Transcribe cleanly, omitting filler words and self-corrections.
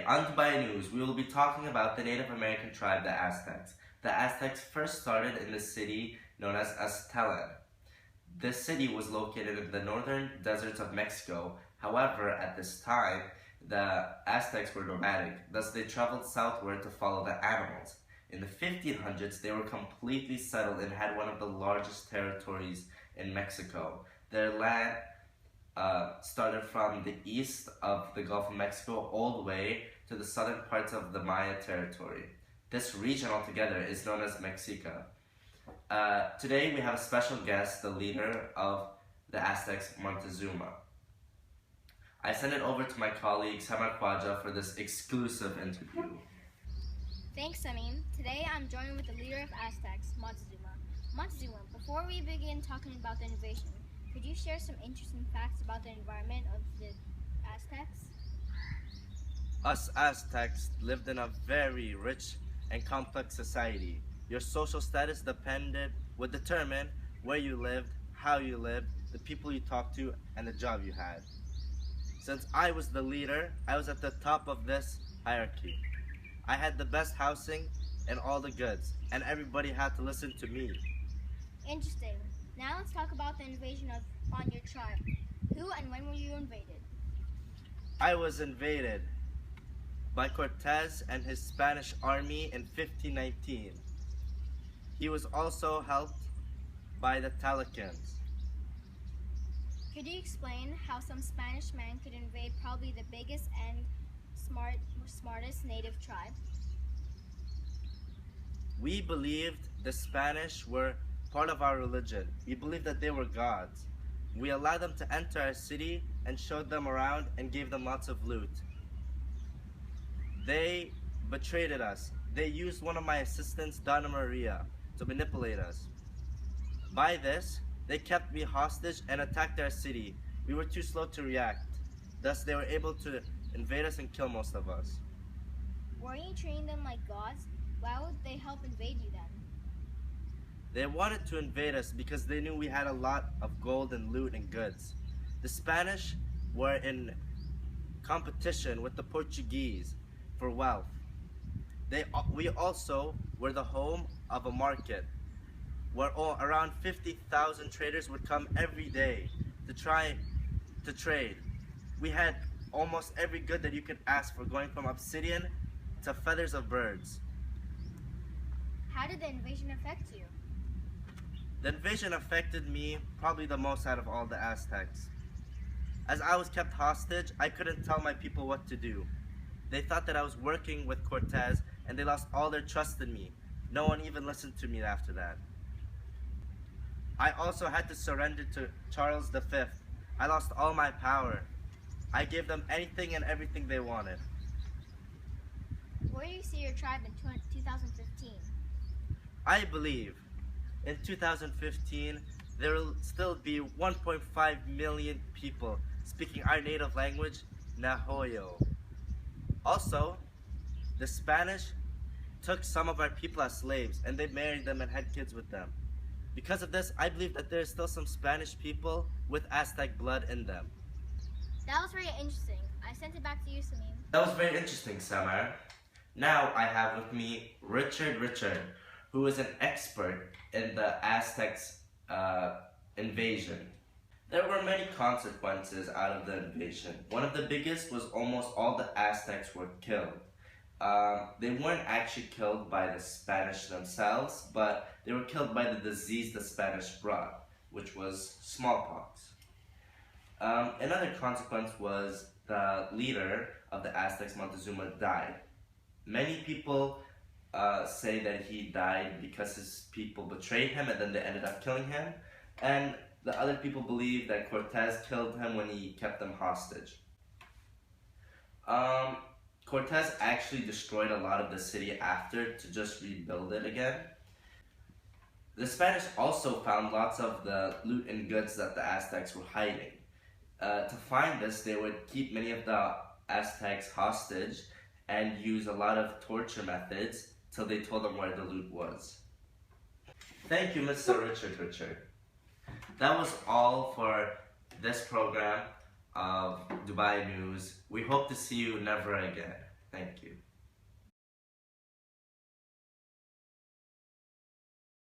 on Dubai News, we will be talking about the Native American tribe, the Aztecs. The Aztecs first started in the city known as Aztlan. This city was located in the northern deserts of Mexico. However, at this time, the Aztecs were nomadic, thus they traveled southward to follow the animals. In the 1500s, they were completely settled and had one of the largest territories in Mexico. Their land started from the east of the Gulf of Mexico all the way to the southern parts of the Maya territory. This region altogether is known as Mexica. Today we have a special guest, the leader of the Aztecs, Montezuma. I send it over to my colleague Samar Khwaja for this exclusive interview. Thanks, Samim. Today I'm joined with the leader of Aztecs, Montezuma. Montezuma, before we begin talking about the invasion, could you share some interesting facts about the environment of the Aztecs? Us Aztecs lived in a very rich and complex society. Your social status would determine where you lived, how you lived, the people you talked to, and the job you had. Since I was the leader, I was at the top of this hierarchy. I had the best housing and all the goods, and everybody had to listen to me. Interesting. Now let's talk about the invasion on your tribe. Who and when were you invaded? I was invaded by Cortez and his Spanish army in 1519. He was also helped by the Talicans. Could you explain how some Spanish man could invade probably the biggest and smartest native tribe? We believed the Spanish were part of our religion. We believed that they were gods. We allowed them to enter our city and showed them around and gave them lots of loot. They betrayed us. They used one of my assistants, Donna Maria, to manipulate us. By this, they kept me hostage and attacked our city. We were too slow to react. Thus, they were able to invade us and kill most of us. Were you treating them like gods? Why would they help invade you then? They wanted to invade us because they knew we had a lot of gold and loot and goods. The Spanish were in competition with the Portuguese for wealth. We also were the home of a market where around 50,000 traders would come every day to try to trade. We had almost every good that you could ask for, going from obsidian to feathers of birds. How did the invasion affect you? The invasion affected me probably the most out of all the Aztecs. As I was kept hostage, I couldn't tell my people what to do. They thought that I was working with Cortez and they lost all their trust in me. No one even listened to me after that. I also had to surrender to Charles V. I lost all my power. I gave them anything and everything they wanted. Where do you see your tribe in 2015? I believe in 2015 there will still be 1.5 million people speaking our native language, Nahoyo. Also, the Spanish took some of our people as slaves and they married them and had kids with them. Because of this, I believe that there is still some Spanish people with Aztec blood in them. That was very interesting. I sent it back to you, Samim. That was very interesting, Samar. Now I have with me Richard, who is an expert in the Aztecs invasion. There were many consequences out of the invasion. One of the biggest was almost all the Aztecs were killed. They weren't actually killed by the Spanish themselves, but they were killed by the disease the Spanish brought, which was smallpox. Another consequence was the leader of the Aztecs, Montezuma, died. Many people say that he died because his people betrayed him and then they ended up killing him. And the other people believe that Cortez killed him when he kept them hostage. Cortez actually destroyed a lot of the city after to just rebuild it again. The Spanish also found lots of the loot and goods that the Aztecs were hiding. To find this, they would keep many of the Aztecs hostage and use a lot of torture methods till they told them where the loot was. Thank you, Mr. Richard. That was all for this program of Dubai News. We hope to see you never again. Thank you.